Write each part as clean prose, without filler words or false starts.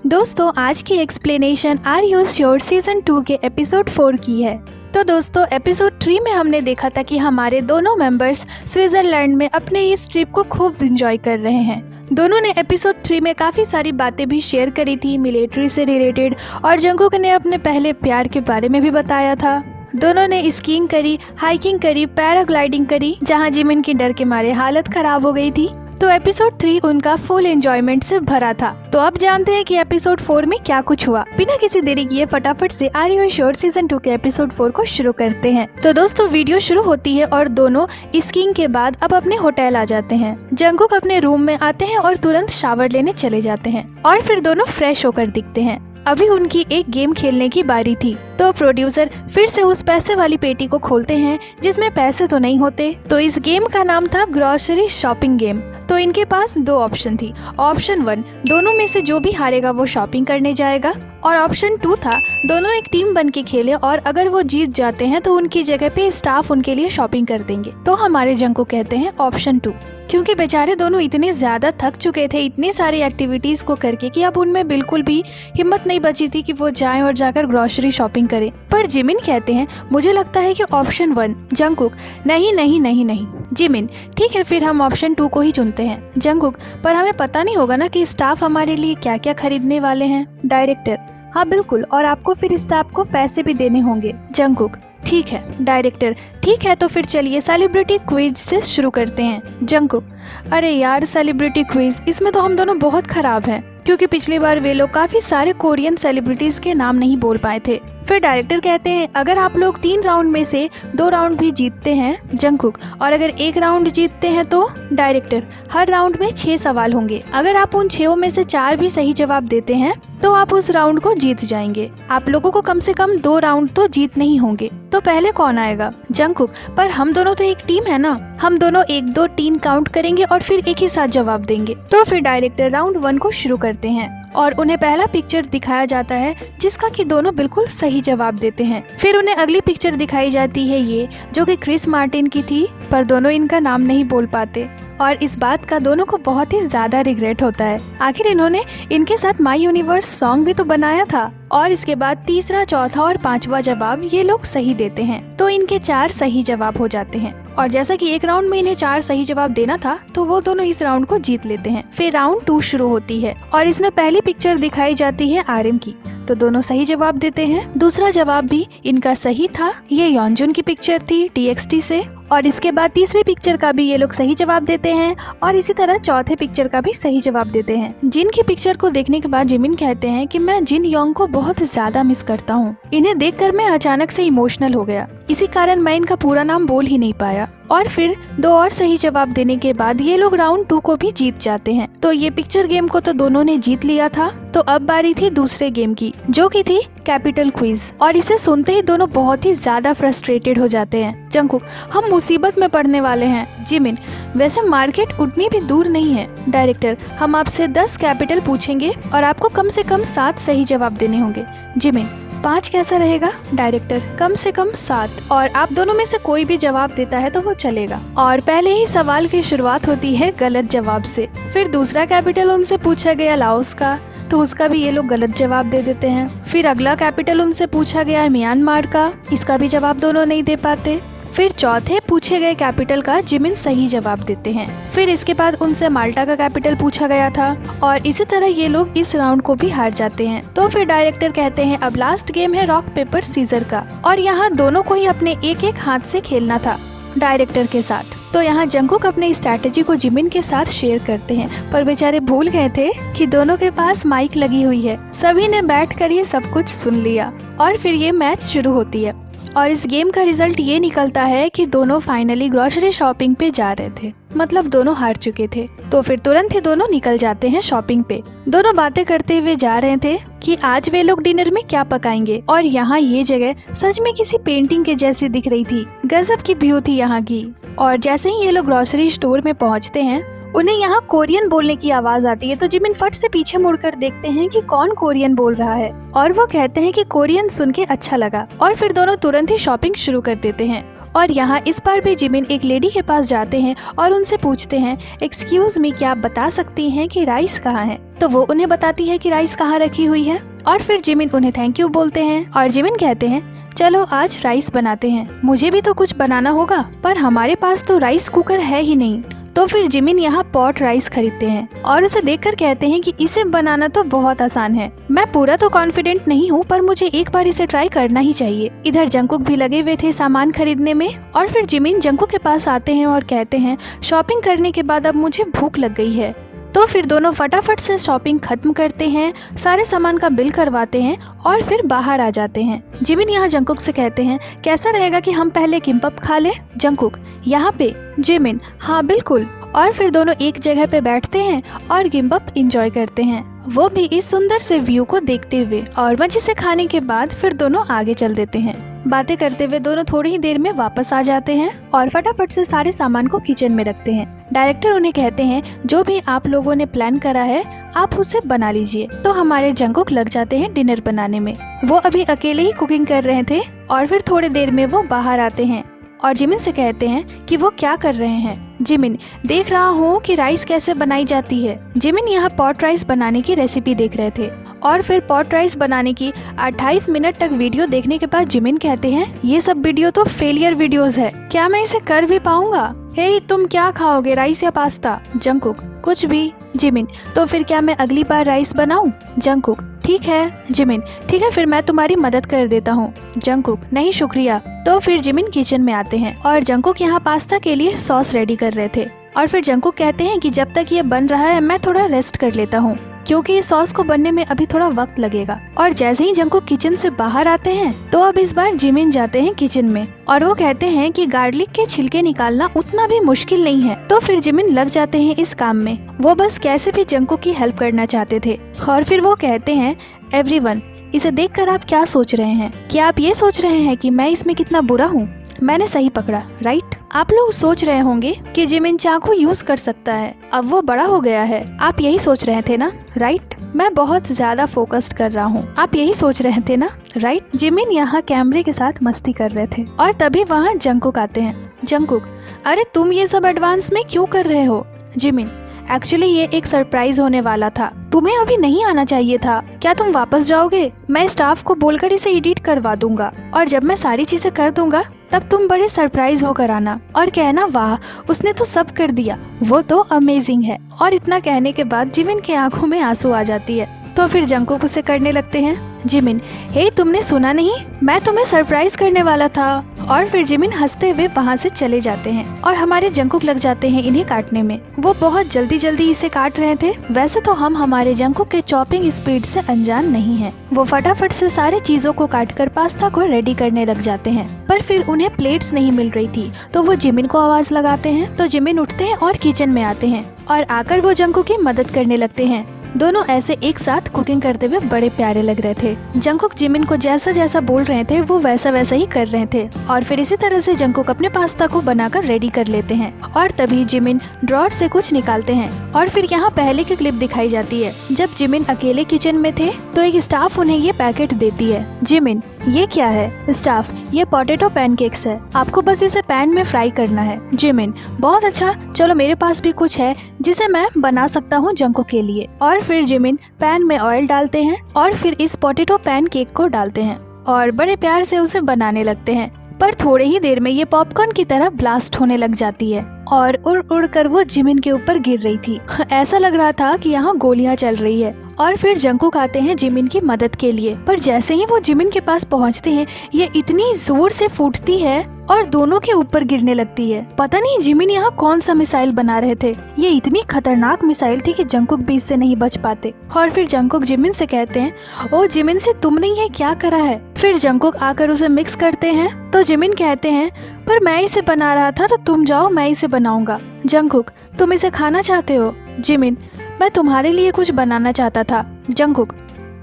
दोस्तों आज की explanation are you sure season 2 के एपिसोड 4 की है। तो दोस्तों एपिसोड 3 में हमने देखा था कि हमारे दोनों मेंबर्स स्विट्जरलैंड में अपने इस ट्रिप को खूब एंजॉय कर रहे हैं। दोनों ने एपिसोड 3 में काफ़ी सारी बातें भी शेयर करी थी मिलिट्री से रिलेटेड, और जंगकुक ने अपने पहले प्यार के बारे में भी बताया था। दोनों ने स्कीइंग करी, हाइकिंग करी, पैराग्लाइडिंग करी, जहां जिमिन की डर के मारे हालत खराब हो गई थी। तो एपिसोड 3 उनका फुल एंजॉयमेंट से भरा था। तो अब जानते हैं कि एपिसोड 4 में क्या कुछ हुआ। बिना किसी देरी किए फटाफट से आर यू श्योर सीजन 2 के एपिसोड 4 को शुरू करते हैं। तो दोस्तों वीडियो शुरू होती है और दोनों स्कीइंग के बाद अब अपने होटल आ जाते हैं। जंगकुक अपने रूम में आते हैं और तुरंत शावर लेने चले जाते हैं और फिर दोनों फ्रेश होकर दिखते हैं। अभी उनकी एक गेम खेलने की बारी थी, तो प्रोड्यूसर फिर से उस पैसे वाली पेटी को खोलते हैं जिसमें पैसे तो नहीं होते। तो इस गेम का नाम था ग्रोसरी शॉपिंग गेम। तो इनके पास दो ऑप्शन थी। ऑप्शन 1 दोनों में से जो भी हारेगा वो शॉपिंग करने जाएगा, और ऑप्शन 2 था दोनों एक टीम बन के खेले और अगर वो जीत जाते हैं तो उनकी जगह पे स्टाफ उनके लिए शॉपिंग कर देंगे। तो हमारे जंगकुक कहते हैं ऑप्शन 2, क्योंकि बेचारे दोनों इतने ज्यादा थक चुके थे इतनी सारी एक्टिविटीज को करके कि अब उनमें बिल्कुल भी हिम्मत नहीं बची थी कि वो जाएं और जाकर ग्रोसरी शॉपिंग करें। पर जिमिन कहते हैं मुझे लगता है कि ऑप्शन 1। जंगकुक नहीं नहीं नहीं नहीं। जिमिन ठीक है फिर हम ऑप्शन 2 को ही चुनते हैं। जंगकुक पर हमें पता नहीं होगा ना कि स्टाफ हमारे लिए क्या क्या खरीदने वाले हैं। डायरेक्टर हाँ बिल्कुल, और आपको फिर स्टाफ को पैसे भी देने होंगे। जंगकुक ठीक है। डायरेक्टर ठीक है तो फिर चलिए सेलिब्रिटी क्विज से शुरू करते हैं। जंगकुक अरे यार सेलिब्रिटी क्विज, इसमें तो हम दोनों बहुत खराब हैं क्योंकि पिछली बार वे लोग काफी सारे कोरियन सेलिब्रिटीज के नाम नहीं बोल पाए थे। फिर डायरेक्टर कहते हैं अगर आप लोग 3 राउंड में से 2 राउंड भी जीतते हैं जंगकुक, और अगर 1 राउंड जीतते हैं तो डायरेक्टर हर राउंड में 6 सवाल होंगे। अगर आप उन 6 में से 4 भी सही जवाब देते हैं तो आप उस राउंड को जीत जाएंगे। आप लोगों को कम से कम 2 राउंड तो जीत नहीं होंगे। तो पहले कौन आएगा? जंगकुक पर हम दोनों तो एक टीम है ना, हम दोनों 1 2 3 काउंट करेंगे और फिर एक ही साथ जवाब देंगे। तो फिर डायरेक्टर राउंड 1 को शुरू करते हैं और उन्हें पहला पिक्चर दिखाया जाता है जिसका कि दोनों बिल्कुल सही जवाब देते हैं। फिर उन्हें अगली पिक्चर दिखाई जाती है ये जो कि क्रिस मार्टिन की थी, पर दोनों इनका नाम नहीं बोल पाते और इस बात का दोनों को बहुत ही ज्यादा रिग्रेट होता है। आखिर इन्होंने इनके साथ माई यूनिवर्स सॉन्ग भी तो बनाया था। और इसके बाद तीसरा, चौथा और 5वां जवाब ये लोग सही देते हैं तो इनके 4 सही जवाब हो जाते हैं। और जैसा कि एक राउंड में इन्हें 4 सही जवाब देना था तो वो दोनों इस राउंड को जीत लेते हैं। फिर राउंड 2 शुरू होती है और इसमें पहली पिक्चर दिखाई जाती है आरएम की, तो दोनों सही जवाब देते हैं। दूसरा जवाब भी इनका सही था, ये योंजुन की पिक्चर थी TXT से। और इसके बाद तीसरे पिक्चर का भी ये लोग सही जवाब देते हैं और इसी तरह चौथे पिक्चर का भी सही जवाब देते हैं। जिन की पिक्चर को देखने के बाद जिमिन कहते हैं कि मैं जिन योंग को बहुत ज्यादा मिस करता हूँ। इन्हें देखकर मैं अचानक से इमोशनल हो गया, इसी कारण मैं इनका पूरा नाम बोल ही नहीं पाया। और फिर 2 और सही जवाब देने के बाद ये लोग राउंड 2 को भी जीत जाते हैं। तो ये पिक्चर गेम को तो दोनों ने जीत लिया था। तो अब बारी थी दूसरे गेम की जो की थी कैपिटल क्विज, और इसे सुनते ही दोनों बहुत ही ज्यादा फ्रस्ट्रेटेड हो जाते हैं। जंगकुक हम मुसीबत में पड़ने वाले हैं। जिमिन वैसे मार्केट उतनी भी दूर नहीं है। डायरेक्टर हम आपसे 10 कैपिटल पूछेंगे और आपको कम से कम 7 सही जवाब देने होंगे। जिमिन 5 कैसा रहेगा? डायरेक्टर कम से कम 7, और आप दोनों में से कोई भी जवाब देता है तो वो चलेगा। और पहले ही सवाल की शुरुआत होती है गलत जवाब से। फिर दूसरा कैपिटल उनसे पूछा गया लाओस का, तो उसका भी ये लोग गलत जवाब दे देते हैं। फिर अगला कैपिटल उनसे पूछा गया म्यांमार का, इसका भी जवाब दोनों नहीं दे पाते। फिर चौथे पूछे गए कैपिटल का जिमिन सही जवाब देते हैं। फिर इसके बाद उनसे माल्टा का कैपिटल पूछा गया था और इसी तरह ये लोग इस राउंड को भी हार जाते हैं। तो फिर डायरेक्टर कहते हैं अब लास्ट गेम है रॉक पेपर सीजर का, और यहाँ दोनों को ही अपने एक एक हाथ से खेलना था डायरेक्टर के साथ। तो यहाँ जंगकुक अपने स्ट्रैटेजी को जिमिन के साथ शेयर करते हैं, पर बेचारे भूल गए थे कि दोनों के पास माइक लगी हुई है। सभी ने बैठकर ये सब कुछ सुन लिया और फिर ये मैच शुरू होती है और इस गेम का रिजल्ट ये निकलता है कि दोनों फाइनली ग्रोसरी शॉपिंग पे जा रहे थे, मतलब दोनों हार चुके थे। तो फिर तुरंत ही दोनों निकल जाते हैं शॉपिंग पे। दोनों बातें करते हुए जा रहे थे कि आज वे लोग डिनर में क्या पकाएंगे, और यहाँ ये जगह सच में किसी पेंटिंग के जैसी दिख रही थी। गजब की व्यू थी यहाँ की। और जैसे ही ये लोग ग्रोसरी स्टोर में पहुँचते हैं उन्हें यहाँ कोरियन बोलने की आवाज आती है। तो जिमिन फट से पीछे मुड़कर देखते हैं कि कौन कोरियन बोल रहा है, और वो कहते हैं कि कोरियन सुन के अच्छा लगा। और फिर दोनों तुरंत ही शॉपिंग शुरू कर देते हैं। और यहाँ इस बार भी जिमिन एक लेडी के पास जाते हैं और उनसे पूछते हैं, एक्सक्यूज मी, क्या आप बता सकती हैं कि राइस कहाँ है? तो वो उन्हें बताती है कि राइस कहाँ रखी हुई है और फिर जिमिन उन्हें थैंक यू बोलते हैं और जिमिन कहते हैं, चलो आज राइस बनाते हैं। मुझे भी तो कुछ बनाना होगा, पर हमारे पास तो राइस कुकर है ही नहीं। तो फिर जिमिन यहाँ पॉट राइस खरीदते हैं और उसे देखकर कहते हैं कि इसे बनाना तो बहुत आसान है। मैं पूरा तो कॉन्फिडेंट नहीं हूँ, पर मुझे एक बार इसे ट्राई करना ही चाहिए। इधर जंकुक भी लगे हुए थे सामान खरीदने में और फिर जिमिन जंकुक के पास आते हैं और कहते हैं, शॉपिंग करने के बाद अब मुझे भूख लग गई है। तो फिर दोनों फटाफट से शॉपिंग खत्म करते हैं, सारे सामान का बिल करवाते हैं और फिर बाहर आ जाते हैं। जिमिन यहाँ जंकुक से कहते हैं, कैसा रहेगा कि हम पहले किम्पप खा लें? जंकुक, यहाँ पे? जिमिन, हाँ बिल्कुल। और फिर दोनों एक जगह पे बैठते हैं और किम्पप एंजॉय करते हैं, वो भी इस सुंदर से व्यू को देखते हुए। और मजे से खाने के बाद फिर दोनों आगे चल देते हैं। बातें करते हुए दोनों थोड़ी ही देर में वापस आ जाते हैं और फटाफट से सारे सामान को किचन में रखते हैं। डायरेक्टर उन्हें कहते हैं, जो भी आप लोगों ने प्लान करा है आप उसे बना लीजिए। तो हमारे जंकुक लग जाते हैं डिनर बनाने में। वो अभी अकेले ही कुकिंग कर रहे थे और फिर थोड़ी देर में वो बाहर आते हैं और जिमिन से कहते हैं कि वो क्या कर रहे हैं। जिमिन, देख रहा हूँ कि राइस कैसे बनाई जाती है। जिमिन यहाँ पॉट राइस बनाने की रेसिपी देख रहे थे और फिर पॉट राइस बनाने की 28 मिनट तक वीडियो देखने के बाद जिमिन कहते हैं, ये सब वीडियो तो फेलियर वीडियोस है, क्या मैं इसे कर भी पाऊंगा? हे, तुम क्या खाओगे, राइस या पास्ता? जंकुक, कुछ भी। जिमिन, तो फिर क्या मैं अगली बार राइस बनाऊं? जंकुक, ठीक है। जिमिन, ठीक है, फिर मैं तुम्हारी मदद कर देता हूँ। जंकुक, नहीं शुक्रिया। तो फिर जिमिन किचन में आते हैं और जंकुक यहाँ पास्ता के लिए सॉस रेडी कर रहे थे और फिर जंकुक कहते हैं कि जब तक ये बन रहा है मैं थोड़ा रेस्ट कर लेता हूँ, क्योंकि इस सॉस को बनने में अभी थोड़ा वक्त लगेगा। और जैसे ही जंकुक किचन से बाहर आते हैं तो अब इस बार जिमिन जाते हैं किचन में और वो कहते हैं कि गार्लिक के छिलके निकालना उतना भी मुश्किल नहीं है। तो फिर जिमिन लग जाते हैं इस काम में। वो बस कैसे भी जंकुक की हेल्प करना चाहते थे और फिर वो कहते हैं, एवरीवन, इसे देखकर आप क्या सोच रहे हैं? क्या आप ये सोच रहे हैं कि मैं इसमें कितना बुरा हूँ? मैंने सही पकड़ा, राइट? आप लोग सोच रहे होंगे कि जिमिन चाकू यूज कर सकता है, अब वो बड़ा हो गया है। आप यही सोच रहे थे ना, राइट? मैं बहुत ज्यादा फोकस्ड कर रहा हूँ, आप यही सोच रहे थे ना, राइट? जिमिन यहाँ कैमरे के साथ मस्ती कर रहे थे और तभी वहाँ जंकुक आते हैं। जंकुक, अरे तुम ये सब एडवांस में क्यों कर रहे हो? जिमिन, एक्चुअली ये एक सरप्राइज होने वाला था, तुम्हें अभी नहीं आना चाहिए था। क्या तुम वापस जाओगे? मैं स्टाफ को बोलकर इसे एडिट करवा दूंगा और जब मैं सारी चीजें कर दूंगा तब तुम बड़े सरप्राइज होकर आना और कहना, वाह उसने तो सब कर दिया, वो तो अमेजिंग है। और इतना कहने के बाद जिमिन के आंखों में आंसू आ जाती है। तो फिर जंकुक उसे करने लगते हैं। जिमिन, हे तुमने सुना नहीं, मैं तुम्हें सरप्राइज करने वाला था। और फिर जिमिन हंसते हुए वहाँ से चले जाते हैं और हमारे जंकुक लग जाते हैं इन्हें काटने में। वो बहुत जल्दी जल्दी इसे काट रहे थे। वैसे तो हम हमारे जंकुक के चॉपिंग स्पीड से अनजान नहीं हैं। वो फटाफट से सारे चीजों को काटकर पास्ता को रेडी करने लग जाते हैं, पर फिर उन्हें प्लेट्स नहीं मिल रही थी तो वो जिमिन को आवाज लगाते हैं। तो जिमिन उठते हैं और किचन में आते हैं और आकर वो जंकुक की मदद करने लगते हैं। दोनों ऐसे एक साथ कुकिंग करते हुए बड़े प्यारे लग रहे थे। जंकुक जिमिन को जैसा जैसा बोल रहे थे वो वैसा वैसा ही कर रहे थे और फिर इसी तरह से जंकुक अपने पास्ता को बनाकर रेडी कर लेते हैं। और तभी जिमिन ड्रॉर से कुछ निकालते हैं और फिर यहाँ पहले की क्लिप दिखाई जाती है जब जिमिन अकेले किचन में थे तो एक स्टाफ उन्हें ये पैकेट देती है। जिमिन, ये क्या है? स्टाफ, ये पोटैटो पैनकेक्स है, आपको बस इसे पैन में फ्राई करना है। जिमिन, बहुत अच्छा, चलो मेरे पास भी कुछ है जिसे मैं बना सकता हूँ जंकुक के लिए। और फिर जिमिन पैन में ऑयल डालते हैं और फिर इस पोटैटो पैनकेक को डालते हैं और बड़े प्यार से उसे बनाने लगते हैं। पर थोड़े ही देर में ये पॉपकॉर्न की तरह ब्लास्ट होने लग जाती है और उड़ उड़ कर वो जिमिन के ऊपर गिर रही थी। ऐसा लग रहा था कि यहाँ गोलियां चल रही है। और फिर जंकुक आते हैं जिमिन की मदद के लिए, पर जैसे ही वो जिमिन के पास पहुँचते हैं ये इतनी जोर से फूटती है और दोनों के ऊपर गिरने लगती है। पता नहीं जिमिन यहाँ कौन सा मिसाइल बना रहे थे, ये इतनी खतरनाक मिसाइल थी कि जंकुक भी इससे नहीं बच पाते। और फिर जंकुक जिमिन से कहते हैं, ओ जिमिन से तुमने ये क्या करा है? फिर जंकुक आकर उसे मिक्स करते हैं तो जिमिन कहते हैं, पर मैं इसे बना रहा था तो तुम जाओ, मैं इसे बनाऊंगा। जंकुक, तुम इसे खाना चाहते हो? जिमिन, मैं तुम्हारे लिए कुछ बनाना चाहता था। जंकुक,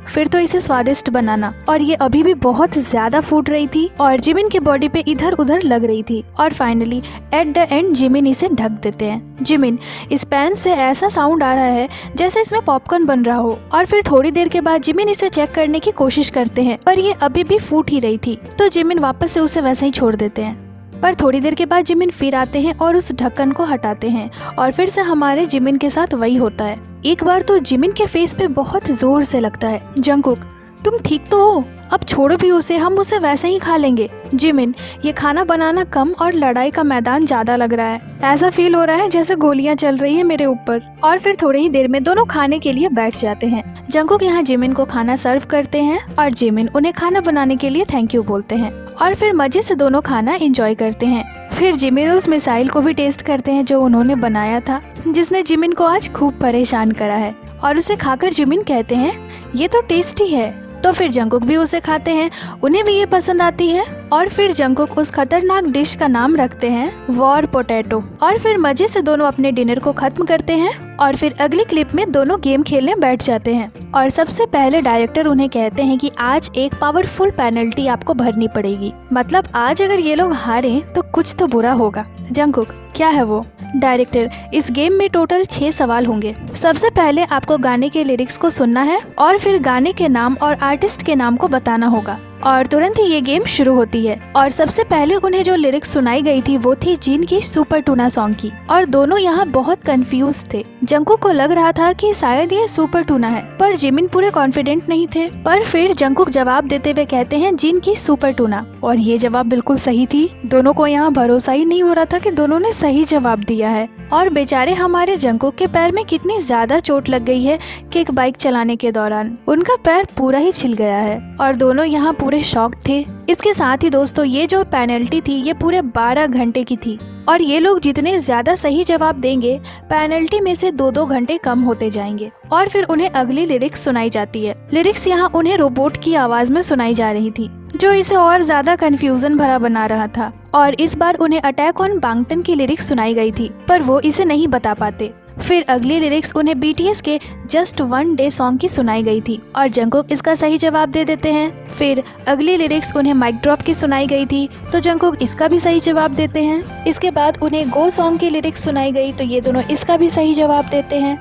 फिर तो इसे स्वादिष्ट बनाना। और ये अभी भी बहुत ज्यादा फूट रही थी और जिमिन के बॉडी पे इधर उधर लग रही थी और finally at the end Jimin इसे ढक देते हैं। जिमिन, इस पैन से ऐसा साउंड आ रहा है जैसे इसमें पॉपकॉर्न बन रहा हो। और फिर थोड़ी देर के बाद जिमिन इसे चेक करने की कोशिश करते हैं पर ये अभी भी फूट ही रही थी तो जिमिन वापस से उसे वैसे ही छोड़ देते हैं। पर थोड़ी देर के बाद जिमिन फिर आते हैं और उस ढक्कन को हटाते हैं और फिर से हमारे जिमिन के साथ वही होता है। एक बार तो जिमिन के फेस पे बहुत जोर से लगता है। जंगकुक, तुम ठीक तो हो? अब छोड़ो भी उसे, हम उसे वैसे ही खा लेंगे। जिमिन, ये खाना बनाना कम और लड़ाई का मैदान ज्यादा लग रहा है। ऐसा फील हो रहा है जैसे गोलियां चल रही है मेरे ऊपर। और फिर थोड़ी ही देर में दोनों खाने के लिए बैठ जाते हैं। जंगकुक यहाँ जिमिन को खाना सर्व करते हैं और जिमिन उन्हें खाना बनाने के लिए थैंक यू बोलते हैं और फिर मजे से दोनों खाना एंजॉय करते हैं। फिर जिमिन उस मिसाइल को भी टेस्ट करते हैं जो उन्होंने बनाया था, जिसने जिमिन को आज खूब परेशान करा है। और उसे खाकर जिमिन कहते हैं, ये तो टेस्टी है। तो फिर जंगकुक भी उसे खाते हैं, उन्हें भी ये पसंद आती है। और फिर जंगकुक उस खतरनाक डिश का नाम रखते हैं वॉर पोटैटो। और फिर मजे से दोनों अपने डिनर को खत्म करते हैं और फिर अगली क्लिप में दोनों गेम खेलने बैठ जाते हैं। और सबसे पहले डायरेक्टर उन्हें कहते हैं कि आज एक पावरफुल पेनल्टी आपको भरनी पड़ेगी, मतलब आज अगर ये लोग हारे तो कुछ तो बुरा होगा। जंगकुक, क्या है वो? डायरेक्टर, इस गेम में टोटल 6 सवाल होंगे। सबसे पहले आपको गाने के लिरिक्स को सुनना है और फिर गाने के नाम और आर्टिस्ट के नाम को बताना होगा और तुरंत ही ये गेम शुरू होती है। और सबसे पहले उन्हें जो लिरिक्स सुनाई गई थी वो थी जिन की सुपर टूना सॉन्ग की और दोनों यहाँ बहुत कंफ्यूज थे। जंगकुक को लग रहा था कि शायद ये सुपर टूना है, पर जिमिन पूरे कॉन्फिडेंट नहीं थे। पर फिर जंगकुक जवाब देते हुए कहते हैं जिन की सुपर टूना, और ये जवाब बिल्कुल सही थी। दोनों को यहाँ भरोसा ही नहीं हो रहा था कि दोनों ने सही जवाब दिया है। और बेचारे हमारे जंगकुक के पैर में कितनी ज्यादा चोट लग गई है कि एक बाइक चलाने के दौरान उनका पैर पूरा ही छिल गया है और दोनों यहाँ पूरे शॉक थे। इसके साथ ही दोस्तों ये जो पेनल्टी थी ये पूरे 12 घंटे की थी और ये लोग जितने ज्यादा सही जवाब देंगे पेनल्टी में से 2-2 घंटे कम होते जाएंगे। और फिर उन्हें अगली लिरिक्स सुनाई जाती है। लिरिक्स यहाँ उन्हें रोबोट की आवाज में सुनाई जा रही थी जो इसे और ज्यादा कंफ्यूजन भरा बना रहा था। और इस बार उन्हें अटैक ऑन बांगटन की लिरिक्स सुनाई गई थी पर वो इसे नहीं बता पाते। फिर अगली लिरिक्स उन्हें BTS के जस्ट वन डे सॉन्ग की सुनाई गई थी और जंगकुक इसका सही जवाब दे देते हैं। फिर अगली लिरिक्स उन्हें माइक ड्रॉप की सुनाई गई थी तो जंगकुक इसका भी सही जवाब देते हैं। इसके बाद उन्हें गो सॉन्ग की लिरिक्स सुनाई गई तो ये दोनों इसका भी सही जवाब देते हैं।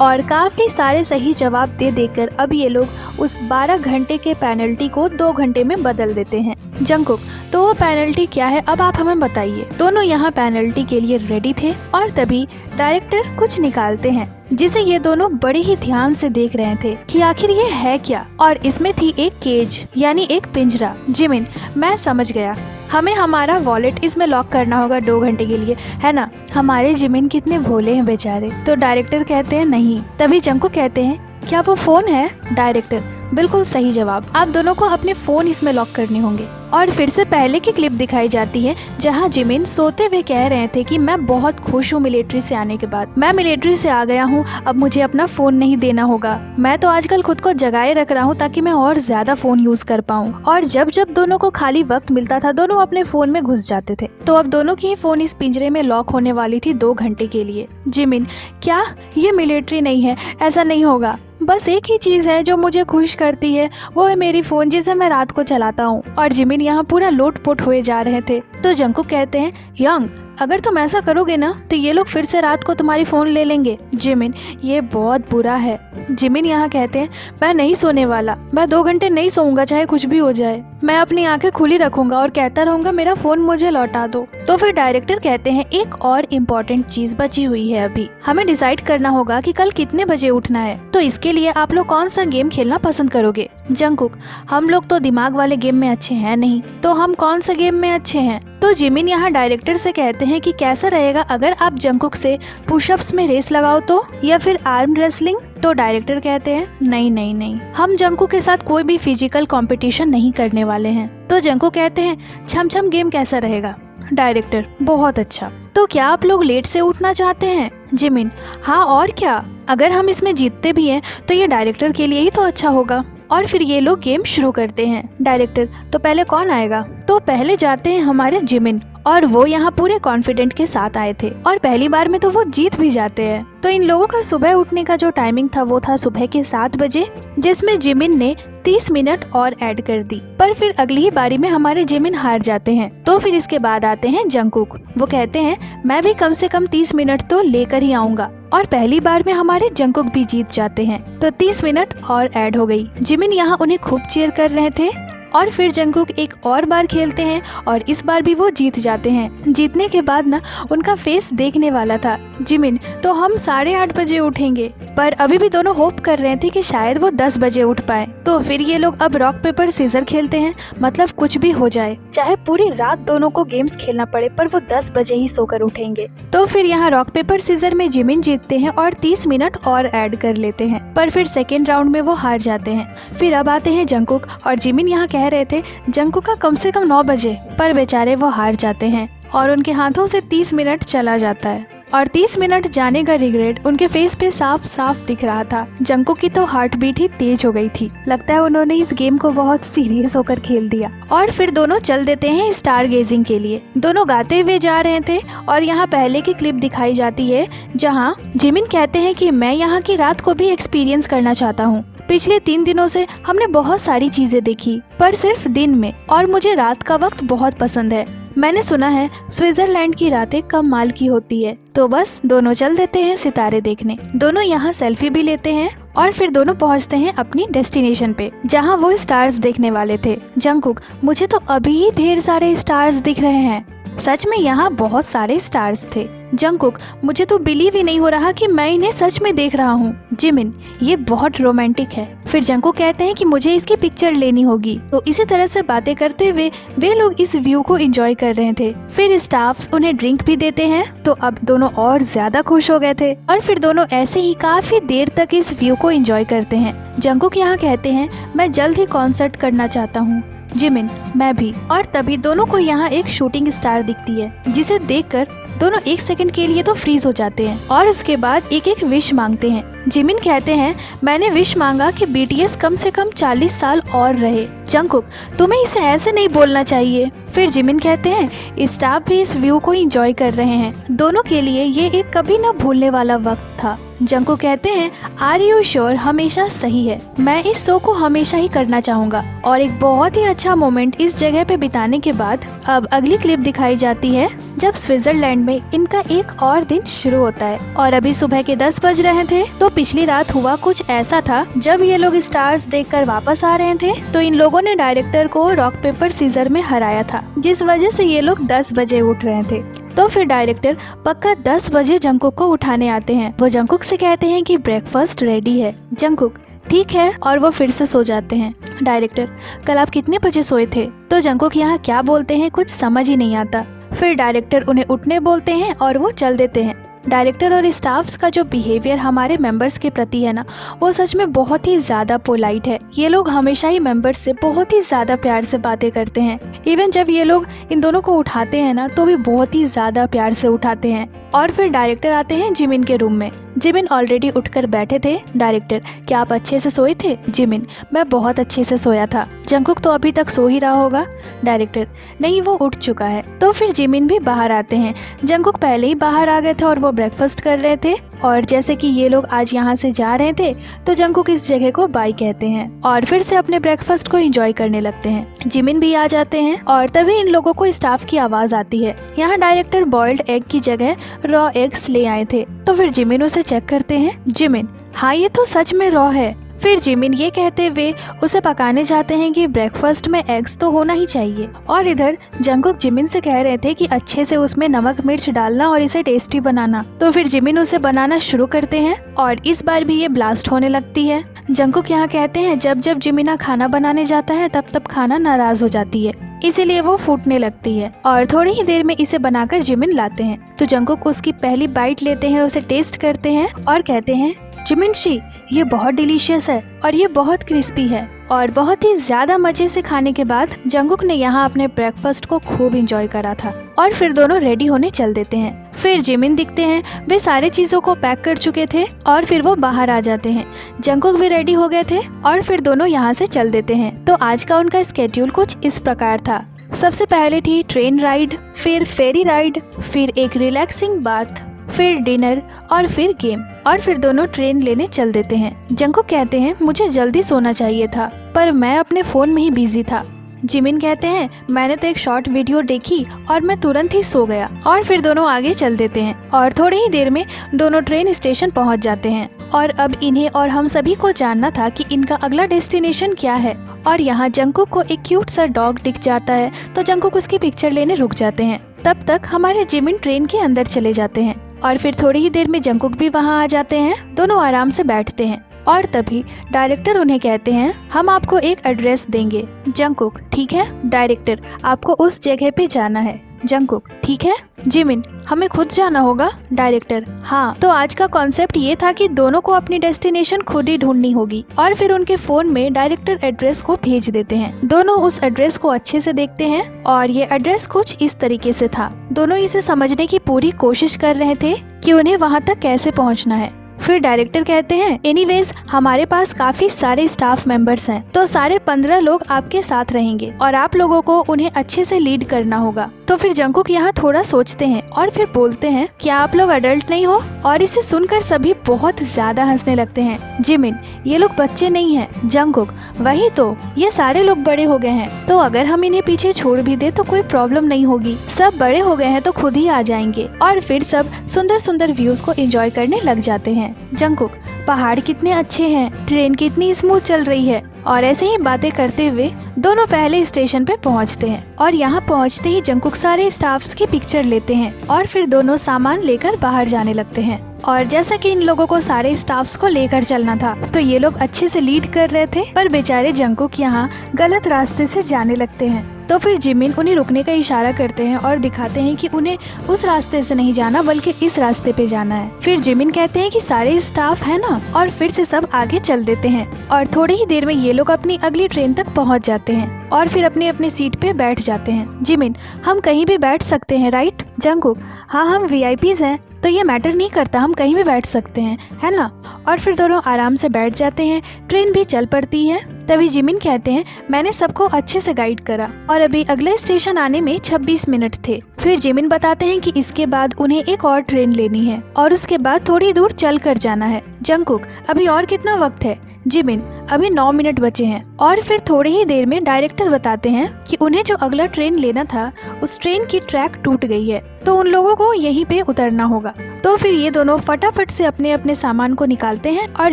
और काफी सारे सही जवाब दे देकर अब ये लोग उस 12 घंटे के पेनल्टी को 2 घंटे में बदल देते हैं। जंगकुक, तो वो पेनल्टी क्या है अब आप हमें बताइए। दोनों यहाँ पेनल्टी के लिए रेडी थे और तभी डायरेक्टर कुछ निकालते हैं जिसे ये दोनों बड़े ही ध्यान से देख रहे थे कि आखिर ये है क्या। और इसमें थी एक केज यानी एक पिंजरा। जिमिन, मैं समझ गया, हमें हमारा वॉलेट इसमें लॉक करना होगा 2 घंटे के लिए, है ना? हमारे जिमिन कितने भोले हैं बेचारे। तो डायरेक्टर कहते हैं नहीं। तभी जंगकुक कहते हैं क्या वो फोन है? डायरेक्टर, बिल्कुल सही जवाब, आप दोनों को अपने फोन इसमें लॉक करने होंगे। और फिर से पहले की क्लिप दिखाई जाती है जहां जिमिन सोते हुए कह रहे थे कि मैं बहुत खुश हूँ मिलिट्री से आने के बाद। मैं मिलिट्री से आ गया हूँ, अब मुझे अपना फोन नहीं देना होगा। मैं तो आजकल खुद को जगाए रख रहा हूँ ताकि मैं और ज्यादा फोन यूज कर पाऊँ। और जब जब दोनों को खाली वक्त मिलता था दोनों अपने फोन में घुस जाते थे। तो अब दोनों की फोन इस पिंजरे में लॉक होने वाली थी 2 घंटे के लिए। जिमिन, क्या ये मिलिट्री नहीं है? ऐसा नहीं होगा। बस एक ही चीज है जो मुझे खुश करती है, वो है मेरी फोन जिसे मैं रात को चलाता हूँ। और जिमिन यहाँ पूरा लोटपोट हुए जा रहे थे। तो जंगकुक कहते हैं यंग, अगर तुम ऐसा करोगे ना तो ये लोग फिर से रात को तुम्हारी फोन ले लेंगे। जिमिन, ये बहुत बुरा है। जिमिन यहाँ कहते हैं मैं नहीं सोने वाला, मैं 2 घंटे नहीं सोऊंगा चाहे कुछ भी हो जाए। मैं अपनी आंखें खुली रखूंगा और कहता रहूंगा मेरा फोन मुझे लौटा दो। तो फिर डायरेक्टर कहते हैं एक और इम्पोर्टेंट चीज बची हुई है, अभी हमें डिसाइड करना होगा कि कल कितने बजे उठना है। तो इसके लिए आप लोग कौन सा गेम खेलना पसंद करोगे? जंगकुक, हम लोग तो दिमाग वाले गेम में अच्छे हैं नहीं, तो हम कौन सा गेम में अच्छे हैं? तो जिमिन यहाँ डायरेक्टर से कहते हैं कि कैसा रहेगा अगर आप जंगकुक से पुशअप्स में रेस लगाओ तो, या फिर आर्म रेसलिंग। तो डायरेक्टर कहते हैं नहीं नहीं नहीं, हम जंगकुक के साथ कोई भी फिजिकल कंपटीशन नहीं करने वाले हैं। तो जंगकुक कहते हैं छम छम गेम कैसा रहेगा? डायरेक्टर, बहुत अच्छा। तो क्या आप लोग लेट से उठना चाहते हैं? जिमिन, हाँ और क्या, अगर हम इसमें जीतते भी हैं तो ये डायरेक्टर के लिए ही तो अच्छा होगा। और फिर ये लोग गेम शुरू करते हैं। डायरेक्टर, तो पहले कौन आएगा? तो पहले जाते हैं हमारे जिमिन, और वो यहाँ पूरे कॉन्फिडेंट के साथ आए थे और पहली बार में तो वो जीत भी जाते हैं। तो इन लोगों का सुबह उठने का जो टाइमिंग था वो था सुबह के 7 बजे, जिसमें जिमिन ने 30 मिनट और ऐड कर दी। पर फिर अगली ही बारी में हमारे जिमिन हार जाते हैं। तो फिर इसके बाद आते हैं जंगकुक। वो कहते हैं मैं भी कम से कम 30 मिनट तो लेकर ही आऊंगा, और पहली बार में हमारे जंगकुक भी जीत जाते हैं। तो 30 मिनट और ऐड हो गई। जिमिन यहाँ उन्हें खूब चीयर कर रहे थे और फिर जंगकुक एक और बार खेलते हैं और इस बार भी वो जीत जाते हैं। जीतने के बाद ना उनका फेस देखने वाला था जिमिन, तो हम 8:30 बजे उठेंगे, पर अभी भी दोनों होप कर रहे थे कि शायद वो 10 बजे उठ पाए। तो फिर ये लोग अब रॉक पेपर सीजर खेलते हैं, मतलब कुछ भी हो जाए, चाहे पूरी रात दोनों को गेम्स खेलना पड़े, पर वो 10 बजे ही सोकर उठेंगे। तो फिर यहाँ रॉक पेपर सीजर में जिमिन जीतते हैं और 30 मिनट और ऐड कर लेते हैं, पर फिर सेकेंड राउंड में वो हार जाते हैं। फिर अब आते हैं जंगकुक, और जिमिन यहाँ कह रहे थे जंगकुक का कम से कम 9 बजे, पर बेचारे वो हार जाते हैं और उनके हाथों से 30 मिनट चला जाता है और 30 मिनट जाने का रिग्रेट उनके फेस पे साफ साफ दिख रहा था। जंगकुक की तो हार्ट बीट ही तेज हो गई थी, लगता है उन्होंने इस गेम को बहुत सीरियस होकर खेल दिया। और फिर दोनों चल देते हैं स्टार गेजिंग के लिए। दोनों गाते हुए जा रहे थे और यहाँ पहले की क्लिप दिखाई जाती है जहाँ जिमिन कहते हैं कि मैं यहाँ की रात को भी एक्सपीरियंस करना चाहता हूँ। पिछले 3 दिनों से हमने बहुत सारी चीजें देखी, पर सिर्फ दिन में, और मुझे रात का वक्त बहुत पसंद है। मैंने सुना है स्विट्जरलैंड की रातें कम माल की होती है। तो बस दोनों चल देते हैं सितारे देखने। दोनों यहाँ सेल्फी भी लेते हैं और फिर दोनों पहुँचते हैं अपनी डेस्टिनेशन पे, जहाँ वो स्टार्स देखने वाले थे। जंगकुक, मुझे तो अभी ही ढेर सारे स्टार्स दिख रहे हैं। सच में यहाँ बहुत सारे स्टार्स थे। जंगकुक, मुझे तो बिलीव ही नहीं हो रहा कि मैं इन्हें सच में देख रहा हूँ। जिमिन, ये बहुत रोमांटिक है। फिर जंगकुक कहते हैं कि मुझे इसकी पिक्चर लेनी होगी। तो इसी तरह से बातें करते हुए वे लोग इस व्यू को एंजॉय कर रहे थे। फिर स्टाफ्स उन्हें ड्रिंक भी देते हैं, तो अब दोनों और ज्यादा खुश हो गए थे और फिर दोनों ऐसे ही काफी देर तक इस व्यू को एंजॉय करते हैं। जंगकुक यहाँ कहते हैं मैं जल्द ही कॉन्सर्ट करना चाहता हूँ। जिमिन, मैं भी। और तभी दोनों को यहाँ एक शूटिंग स्टार दिखती है, जिसे देखकर दोनों 1 सेकंड के लिए तो फ्रीज हो जाते हैं और उसके बाद एक एक विश मांगते हैं। जिमिन कहते हैं मैंने विश मांगा कि बीटीएस कम से कम 40 साल और रहे। जंगकुक, तुम्हें इसे ऐसे नहीं बोलना चाहिए। फिर जिमिन कहते हैं स्टाफ भी इस व्यू को एंजॉय कर रहे हैं। दोनों के लिए ये एक कभी न भूलने वाला वक्त था। जंगकुक कहते हैं आर यू श्योर, हमेशा सही है, मैं इस शो को हमेशा ही करना चाहूँगा। और एक बहुत ही अच्छा मोमेंट इस जगह पे बिताने के बाद अब अगली क्लिप दिखाई जाती है जब स्विट्जरलैंड में इनका एक और दिन शुरू होता है और अभी सुबह के 10 बज रहे थे। तो पिछली रात हुआ कुछ ऐसा था, जब ये लोग स्टार्स देखकर वापस आ रहे थे तो इन लोगों ने डायरेक्टर को रॉक पेपर सीजर में हराया था, जिस वजह से ये लोग 10 बजे उठ रहे थे। तो फिर डायरेक्टर पक्का 10 बजे जंगकुक को उठाने आते हैं। वो जंगकुक से कहते हैं कि ब्रेकफास्ट रेडी है। जंगकुक, ठीक है, और वो फिर से सो जाते हैं। डायरेक्टर, कल आप कितने बजे सोए थे? तो जंगकुक यहाँ क्या बोलते हैं कुछ समझ ही नहीं आता। फिर डायरेक्टर उन्हें उठने बोलते हैं और वो चल देते हैं। डायरेक्टर और स्टाफ्स का जो बिहेवियर हमारे मेंबर्स के प्रति है ना, वो सच में बहुत ही ज़्यादा पोलाइट है। ये लोग हमेशा ही मेंबर्स से बहुत ही ज़्यादा प्यार से बातें करते हैं। इवन जब ये लोग इन दोनों को उठाते हैं ना, तो भी बहुत ही ज़्यादा प्यार से उठाते हैं। और फिर डायरेक्टर आते हैं जिमिन के रूम में। जिमिन ऑलरेडी उठकर बैठे थे। डायरेक्टर, क्या आप अच्छे से सोए थे? जिमिन, मैं बहुत अच्छे से सोया था। जंगकुक तो अभी तक सो ही रहा होगा। डायरेक्टर, नहीं, वो उठ चुका है। तो फिर जिमिन भी बाहर आते हैं। जंगकुक पहले ही बाहर आ गए थे और वो ब्रेकफास्ट कर रहे थे, और जैसे कि ये लोग आज यहाँ से जा रहे थे तो जंगकुक इस जगह को बाय कहते हैं और फिर से अपने ब्रेकफास्ट को एंजॉय करने लगते हैं। जिमिन भी आ जाते हैं और तभी इन लोगों को स्टाफ की आवाज आती है। यहाँ डायरेक्टर बॉइल्ड एग की जगह रॉ एग्स ले आए थे। तो फिर जिमिन उसे चेक करते हैं। जिमिन, हाँ, ये तो सच में रॉ है। फिर जिमिन ये कहते हुए उसे पकाने जाते हैं कि ब्रेकफास्ट में एग्स तो होना ही चाहिए। और इधर जंगकुक जिमिन से कह रहे थे कि अच्छे से उसमें नमक मिर्च डालना और इसे टेस्टी बनाना। तो फिर जिमिन उसे बनाना शुरू करते हैं और इस बार भी ये ब्लास्ट होने लगती है। जंगकुक यहाँ कहते हैं जब जब जिमिना खाना बनाने जाता है तब तब खाना नाराज हो जाती है, इसीलिए वो फूटने लगती है और थोड़ी ही देर में इसे बनाकर जिमिन लाते हैं। तो जंगकुक उसकी पहली बाइट लेते हैं, उसे टेस्ट करते हैं और कहते हैं जिमिन शी, ये बहुत डिलीशियस है और ये बहुत क्रिस्पी है। और बहुत ही ज्यादा मजे से खाने के बाद जंगकुक ने यहाँ अपने ब्रेकफास्ट को खूब एंजॉय करा था और फिर दोनों रेडी होने चल देते हैं। फिर जिमिन दिखते हैं, वे सारे चीजों को पैक कर चुके थे और फिर वो बाहर आ जाते हैं। जंगकुक भी रेडी हो गए थे और फिर दोनों यहाँ से चल देते हैं। तो आज का उनका स्केड्यूल कुछ इस प्रकार था। सबसे पहले थी ट्रेन राइड, फिर फेरी राइड, फिर एक रिलैक्सिंग बाथ, फिर डिनर और फिर गेम, और फिर दोनों ट्रेन लेने चल देते हैं। जंगकुक कहते हैं मुझे जल्दी सोना चाहिए था, पर मैं अपने फोन में ही बिजी था। जिमिन कहते हैं मैंने तो एक शॉर्ट वीडियो देखी और मैं तुरंत ही सो गया। और फिर दोनों आगे चल देते हैं और थोड़ी ही देर में दोनों ट्रेन स्टेशन पहुंच जाते हैं। और अब इन्हें और हम सभी को जानना था कि इनका अगला डेस्टिनेशन क्या है और यहाँ जंगकुक को एक क्यूट सा डॉग दिख जाता है, तो जंगकुक उसकी पिक्चर लेने रुक जाते हैं। तब तक हमारे जिमिन ट्रेन के अंदर चले जाते हैं और फिर थोड़ी ही देर में जंगकुक भी वहाँ आ जाते हैं। दोनों आराम से बैठते हैं और तभी डायरेक्टर उन्हें कहते हैं, हम आपको एक एड्रेस देंगे। जंगकुक, ठीक है डायरेक्टर, आपको उस जगह पे जाना है। जंगकुक, ठीक है। जिमिन, हमें खुद जाना होगा। डायरेक्टर, हाँ। तो आज का कॉन्सेप्ट ये था कि दोनों को अपनी डेस्टिनेशन खुद ही ढूंढनी होगी और फिर उनके फोन में डायरेक्टर एड्रेस को भेज देते हैं। दोनों उस एड्रेस को अच्छे से देखते हैं और ये एड्रेस कुछ इस तरीके से था। दोनों इसे समझने की पूरी कोशिश कर रहे थे कि उन्हें वहाँ तक कैसे पहुँचना है। फिर डायरेक्टर कहते हैं, एनीवेज हमारे पास काफी सारे स्टाफ मेंबर्स हैं, तो सारे 15 लोग आपके साथ रहेंगे और आप लोगों को उन्हें अच्छे से लीड करना होगा। तो फिर जंगकुक यहाँ थोड़ा सोचते हैं और फिर बोलते हैं, क्या आप लोग अडल्ट नहीं हो? और इसे सुनकर सभी बहुत ज्यादा हंसने लगते हैं। जिमिन, ये लोग बच्चे नहीं हैं। जंगकुक, वही तो, ये सारे लोग बड़े हो गए हैं, तो अगर हम इन्हें पीछे छोड़ भी दे तो कोई प्रॉब्लम नहीं होगी। सब बड़े हो गए हैं तो खुद ही आ जाएंगे। और फिर सब सुंदर सुंदर व्यूज को एंजॉय करने लग जाते हैं। जंगकुक, पहाड़ कितने अच्छे हैं, ट्रेन कितनी स्मूथ चल रही है। और ऐसे ही बातें करते हुए दोनों पहले स्टेशन पे पहुंचते हैं और यहाँ पहुंचते ही जंगकुक सारे स्टाफ्स की पिक्चर लेते हैं और फिर दोनों सामान लेकर बाहर जाने लगते हैं। और जैसा कि इन लोगों को सारे स्टाफ्स को लेकर चलना था, तो ये लोग अच्छे से लीड कर रहे थे, पर बेचारे जंगकुक यहाँ गलत रास्ते से जाने लगते हैं। तो फिर जिमिन उन्हें रुकने का इशारा करते हैं और दिखाते हैं कि उन्हें उस रास्ते से नहीं जाना बल्कि इस रास्ते पे जाना है। फिर जिमिन कहते हैं कि सारे स्टाफ है ना, और फिर से सब आगे चल देते हैं और थोड़ी ही देर में ये लोग अपनी अगली ट्रेन तक पहुंच जाते हैं और फिर अपने अपने सीट पे बैठ जाते हैं। जिमिन, हम कहीं भी बैठ सकते हैं राइट? जंगकुक, हाँ हम VIPs हैं, तो ये मैटर नहीं करता, हम कहीं भी बैठ सकते हैं, है ना? और फिर दोनों आराम से बैठ जाते हैं। ट्रेन भी चल पड़ती है। तभी जिमिन कहते हैं, मैंने सबको अच्छे से गाइड करा और अभी अगले स्टेशन आने में 26 मिनट थे। फिर जिमिन बताते हैं कि इसके बाद उन्हें एक और ट्रेन लेनी है और उसके बाद थोड़ी दूर चल कर जाना है। जंगकुक, अभी और कितना वक्त है? जिमिन, अभी 9 मिनट बचे हैं। और फिर थोड़ी ही देर में डायरेक्टर बताते हैं कि उन्हें जो अगला ट्रेन लेना था उस ट्रेन की ट्रैक टूट गई है, तो उन लोगों को यहीं पे उतरना होगा। तो फिर ये दोनों फटाफट से अपने अपने सामान को निकालते हैं और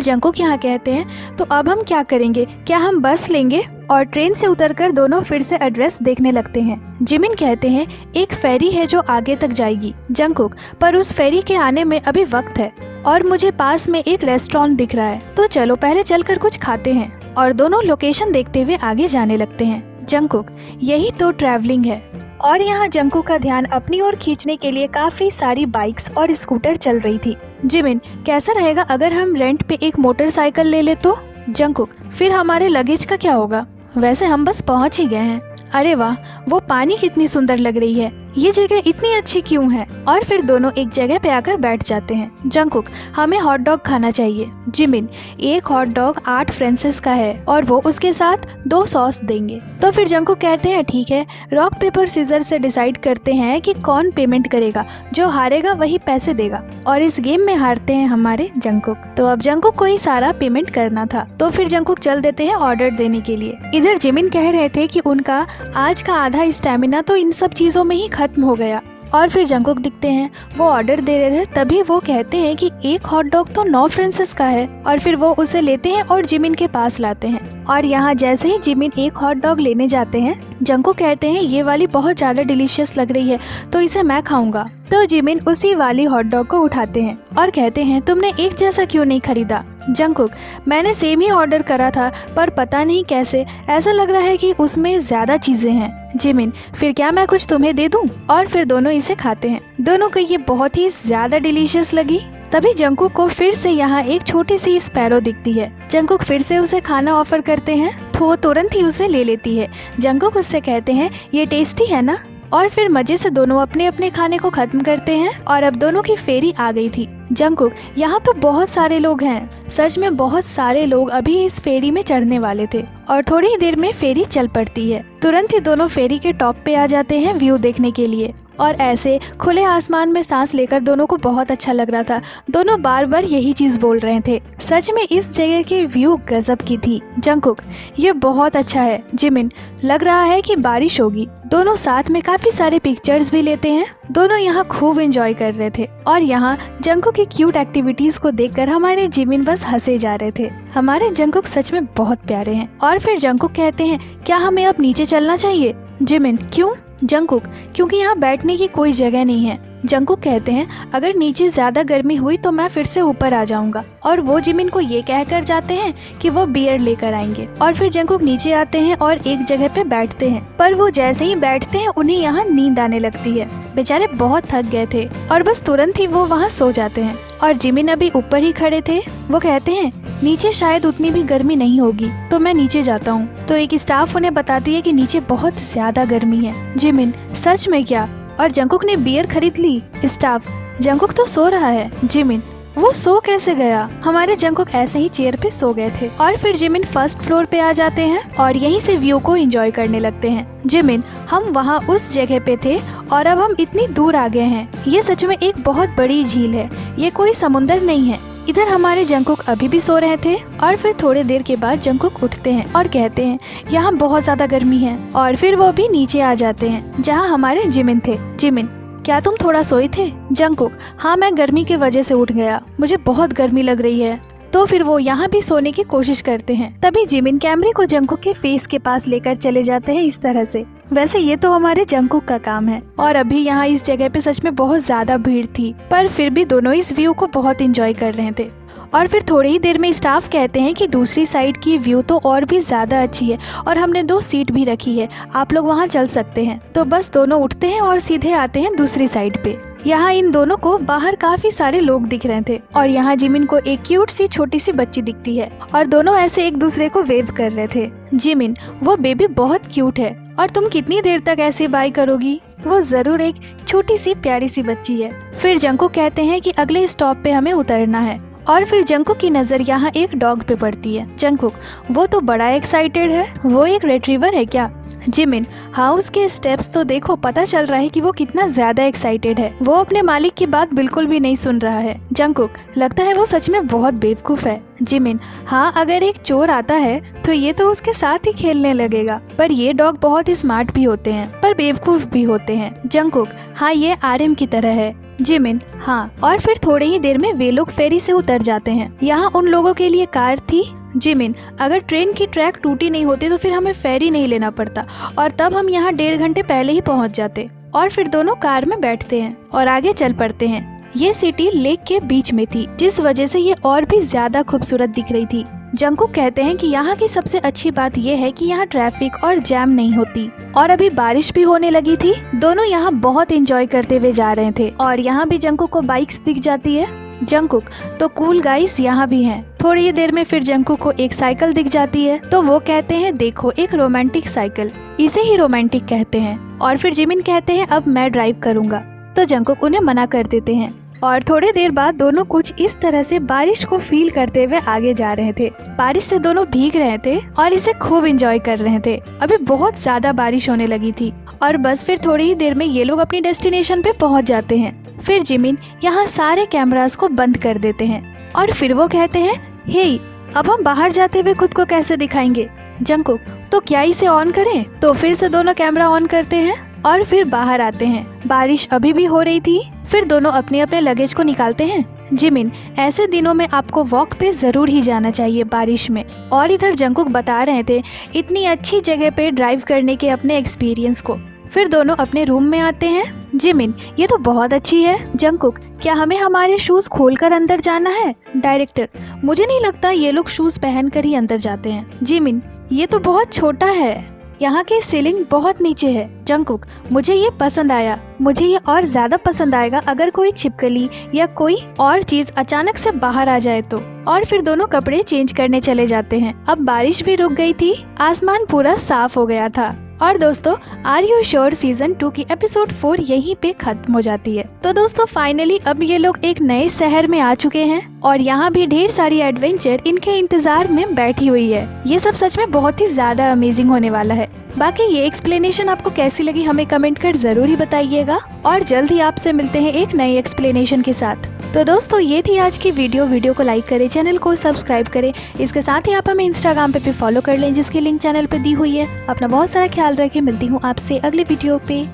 जंगकुक यहाँ कहते हैं, तो अब हम क्या करेंगे, क्या हम बस लेंगे? और ट्रेन से उतरकर दोनों फिर से एड्रेस देखने लगते हैं। जिमिन कहते हैं, एक फेरी है जो आगे तक जाएगी। जंगकुक, पर उस फेरी के आने में अभी वक्त है और मुझे पास में एक रेस्टोरेंट दिख रहा है, तो चलो पहले चलकर कुछ खाते हैं। और दोनों लोकेशन देखते हुए आगे जाने लगते हैं। जंगकुक, यही तो ट्रैवलिंग है। और यहाँ जंगकुक का ध्यान अपनी ओर खींचने के लिए काफी सारी बाइक्स और स्कूटर चल रही थी। जिमिन, कैसा रहेगा अगर हम रेंट पे एक मोटरसाइकिल ले ले तो? जंगकुक, फिर हमारे लगेज का क्या होगा? वैसे हम बस पहुंच ही गए हैं। अरे वाह, वो पानी कितनी सुंदर लग रही है, ये जगह इतनी अच्छी क्यों है? और फिर दोनों एक जगह पे आकर बैठ जाते हैं। जंगकुक, हमें हॉट डॉग खाना चाहिए। जिमिन, एक हॉट डॉग 8 फ्रांसिस का है और वो उसके साथ 2 सॉस देंगे। तो फिर जंगकुक कहते हैं, ठीक है, रॉक पेपर सीजर से डिसाइड करते हैं कि कौन पेमेंट करेगा, जो हारेगा वही पैसे देगा। और इस गेम में हारते हैं हमारे जंगकुक। तो अब जंगकुक को ही सारा पेमेंट करना था, तो फिर जंगकुक चल देते हैं ऑर्डर देने के लिए। इधर जिमिन कह रहे थे कि उनका आज का आधा स्टेमिना तो इन सब चीजों में ही खत्म हो गया। और फिर जंगकुक दिखते हैं, वो ऑर्डर दे रहे थे, तभी वो कहते हैं कि एक हॉट डॉग तो 9 फ्रांसिस का है। और फिर वो उसे लेते हैं और जिमिन के पास लाते हैं। और यहाँ जैसे ही जिमिन एक हॉट डॉग लेने जाते हैं, जंगकुक कहते हैं, ये वाली बहुत ज्यादा डिलीशियस लग रही है, तो इसे मैं खाऊंगा। तो जिमिन उसी वाली हॉट डॉग को उठाते हैं और कहते हैं, तुमने एक जैसा क्यों नहीं खरीदा? जंगकुक, मैंने सेम ही ऑर्डर करा था, पर पता नहीं कैसे ऐसा लग रहा है कि उसमें ज्यादा चीजें हैं। जिमिन, फिर क्या मैं कुछ तुम्हें दे दूं? और फिर दोनों इसे खाते हैं। दोनों को ये बहुत ही ज्यादा डिलीशियस लगी। तभी जंगकुक को फिर से यहाँ एक छोटी सी स्पैरो दिखती है। जंगकुक फिर से उसे खाना ऑफर करते हैं, तो वो तुरंत ही उसे ले लेती है। जंगकुक उससे कहते हैं, ये टेस्टी है ना? और फिर मजे से दोनों अपने अपने खाने को खत्म करते हैं और अब दोनों की फेरी आ गई थी। जंगकुक, यहाँ तो बहुत सारे लोग हैं, सच में बहुत सारे लोग अभी इस फेरी में चढ़ने वाले थे। और थोड़ी ही देर में फेरी चल पड़ती है। तुरंत ही दोनों फेरी के टॉप पे आ जाते हैं व्यू देखने के लिए। और ऐसे खुले आसमान में सांस लेकर दोनों को बहुत अच्छा लग रहा था। दोनों बार बार यही चीज बोल रहे थे। सच में इस जगह की व्यू गजब की थी। जंगकुक, ये बहुत अच्छा है। जिमिन, लग रहा है कि बारिश होगी। दोनों साथ में काफी सारे पिक्चर्स भी लेते हैं। दोनों यहाँ खूब एंजॉय कर रहे थे और यहाँ जंगकुक की क्यूट एक्टिविटीज को देखकर हमारे जिमिन बस हंसे जा रहे थे। हमारे जंगकुक सच में बहुत प्यारे हैं। और फिर जंगकुक कहते हैं, क्या हमें अब नीचे चलना चाहिए? जिमिन, क्यों? जंगकुक, क्योंकि यहाँ बैठने की कोई जगह नहीं है। जंगकुक कहते हैं, अगर नीचे ज्यादा गर्मी हुई तो मैं फिर से ऊपर आ जाऊंगा। और वो जिमिन को ये कहकर जाते हैं कि वो बियर लेकर आएंगे। और फिर जंगकुक नीचे आते हैं और एक जगह पे बैठते हैं। पर वो जैसे ही बैठते हैं उन्हें यहाँ नींद आने लगती है। बेचारे बहुत थक गए थे और बस तुरंत ही वो वहाँ सो जाते हैं। और जिमिन अभी ऊपर ही खड़े थे। वो कहते हैं, नीचे शायद उतनी भी गर्मी नहीं होगी तो मैं नीचे जाता हूँ। तो एक स्टाफ उन्हें बताती है कि नीचे बहुत ज्यादा गर्मी है। जिमिन, सच में क्या? और जंगकुक ने बियर खरीद ली। स्टाफ, जंगकुक तो सो रहा है। जिमिन, वो सो कैसे गया? हमारे जंगकुक ऐसे ही चेयर पे सो गए थे। और फिर जिमिन फर्स्ट फ्लोर पे आ जाते हैं और यहीं से व्यू को एंजॉय करने लगते हैं। जिमिन, हम वहाँ उस जगह पे थे और अब हम इतनी दूर आ गए हैं। ये सच में एक बहुत बड़ी झील है, ये कोई समुंदर नहीं है। इधर हमारे जंगकुक अभी भी सो रहे थे। और फिर थोड़ी देर के बाद जंगकुक उठते हैं और कहते हैं, यहाँ बहुत ज्यादा गर्मी है। और फिर वो भी नीचे आ जाते हैं जहाँ हमारे जिमिन थे। जिमिन, क्या तुम थोड़ा सोए थे? जंगकुक, हाँ, मैं गर्मी की वजह से उठ गया, मुझे बहुत गर्मी लग रही है। तो फिर वो यहाँ भी सोने की कोशिश करते हैं। तभी जिमिन कैमरे को जंगकुक के फेस के पास लेकर चले जाते हैं इस तरह से। वैसे ये तो हमारे जंगकुक का काम है। और अभी यहाँ इस जगह पे सच में बहुत ज्यादा भीड़ थी, पर फिर भी दोनों इस व्यू को बहुत एंजॉय कर रहे थे। और फिर थोड़ी ही देर में स्टाफ कहते हैं कि दूसरी साइड की व्यू तो और भी ज्यादा अच्छी है और हमने 2 सीट भी रखी है, आप लोग वहाँ चल सकते हैं। तो बस दोनों उठते हैं और सीधे आते हैं दूसरी साइड पे। यहाँ इन दोनों को बाहर काफी सारे लोग दिख रहे थे और यहाँ जिमिन को एक क्यूट सी छोटी सी बच्ची दिखती है और दोनों ऐसे एक दूसरे को वेव कर रहे थे। जिमिन, वो बेबी बहुत क्यूट है और तुम कितनी देर तक ऐसे बाय करोगी? वो जरूर एक छोटी सी प्यारी सी बच्ची है। फिर जंगकुक कहते हैं कि अगले स्टॉप पे हमें उतरना है। और फिर जंगकुक की नजर यहाँ एक डॉग पे पड़ती है। जंगकुक, वो तो बड़ा एक्साइटेड है, वो एक रिट्रीवर है क्या? जिमिन, हाँ, उसके स्टेप्स तो देखो, पता चल रहा है कि वो कितना ज्यादा एक्साइटेड है। वो अपने मालिक की बात बिल्कुल भी नहीं सुन रहा है। जंगकुक, लगता है वो सच में बहुत बेवकूफ है। जिमिन, हाँ, अगर एक चोर आता है तो ये तो उसके साथ ही खेलने लगेगा, पर ये डॉग बहुत स्मार्ट भी होते हैं पर बेवकूफ भी होते हैं। जंगकुक, हाँ, ये आरएम की तरह है। जिमिन, हाँ। और फिर थोड़ी ही देर में वे लोग फेरी से उतर जाते हैं। यहाँ उन लोगों के लिए कार थी। जिमिन, अगर ट्रेन की ट्रैक टूटी नहीं होती तो फिर हमें फेरी नहीं लेना पड़ता और तब हम यहाँ 1.5 घंटे पहले ही पहुँच जाते। और फिर दोनों कार में बैठते हैं और आगे चल पड़ते हैं। ये सिटी लेक के बीच में थी, जिस वजह से ये और भी ज्यादा खूबसूरत दिख रही थी। जंगकुक कहते हैं कि यहाँ की सबसे अच्छी बात यह है कि यहाँ ट्रैफिक और जैम नहीं होती और अभी बारिश भी होने लगी थी। दोनों यहाँ बहुत एंजॉय करते हुए जा रहे थे और यहाँ भी जंगकुक को बाइक्स दिख जाती है। जंगकुक, तो कूल गाइस, यहाँ भी हैं। थोड़ी ही देर में फिर जंगकुक को एक साइकिल दिख जाती है तो वो कहते हैं, देखो, एक रोमांटिक साइकिल, इसे ही रोमांटिक कहते हैं। और फिर जिमिन कहते हैं, अब मैं ड्राइव करूँगा। तो जंगकुक उन्हें मना कर देते हैं। और थोड़ी देर बाद दोनों कुछ इस तरह से बारिश को फील करते हुए आगे जा रहे थे। बारिश से दोनों भीग रहे थे और इसे खूब एंजॉय कर रहे थे। अभी बहुत ज्यादा बारिश होने लगी थी और बस फिर थोड़ी ही देर में ये लोग अपनी डेस्टिनेशन पे पहुंच जाते हैं। फिर जिमिन यहाँ सारे कैमरास को बंद कर देते हैं और फिर वो कहते हैं, हे, अब हम बाहर जाते हुए खुद को कैसे दिखाएंगे? जंगकुक, तो क्या इसे ऑन करें? तो फिर से दोनों कैमरा ऑन करते हैं और फिर बाहर आते हैं। बारिश अभी भी हो रही थी। फिर दोनों अपने अपने लगेज को निकालते हैं। जिमिन, ऐसे दिनों में आपको वॉक पे जरूर ही जाना चाहिए बारिश में। और इधर जंगकुक बता रहे थे इतनी अच्छी जगह पे ड्राइव करने के अपने एक्सपीरियंस को। फिर दोनों अपने रूम में आते हैं। जिमिन, ये तो बहुत अच्छी है। जंगकुक, क्या हमें हमारे शूज खोलकर अंदर जाना है? डायरेक्टर, मुझे नहीं लगता ये लोग शूज पहनकर ही अंदर जाते हैं। जिमिन, ये तो बहुत छोटा है, यहाँ की सीलिंग बहुत नीचे है। जंगकुक, मुझे ये पसंद आया, मुझे ये और ज्यादा पसंद आएगा अगर कोई छिपकली या कोई और चीज अचानक से बाहर आ जाए तो। और फिर दोनों कपड़े चेंज करने चले जाते हैं। अब बारिश भी रुक गई थी, आसमान पूरा साफ हो गया था और दोस्तों आर यू श्योर सीजन 2 की एपिसोड 4 यहीं पे खत्म हो जाती है। तो दोस्तों फाइनली अब ये लोग एक नए शहर में आ चुके हैं और यहाँ भी ढेर सारी एडवेंचर इनके इंतजार में बैठी हुई है। ये सब सच में बहुत ही ज्यादा अमेजिंग होने वाला है। बाकी ये एक्सप्लेनेशन आपको कैसी लगी हमें कमेंट कर जरूर ही बताइएगा और जल्द ही आपसे मिलते हैं एक नई एक्सप्लेनेशन के साथ। तो दोस्तों ये थी आज की वीडियो को लाइक करें, चैनल को सब्सक्राइब करें। इसके साथ ही आप हमें इंस्टाग्राम पे भी फॉलो कर लें जिसकी लिंक चैनल पे दी हुई है। अपना बहुत सारा ख्याल रखें, मिलती हूँ आपसे अगले वीडियो पे।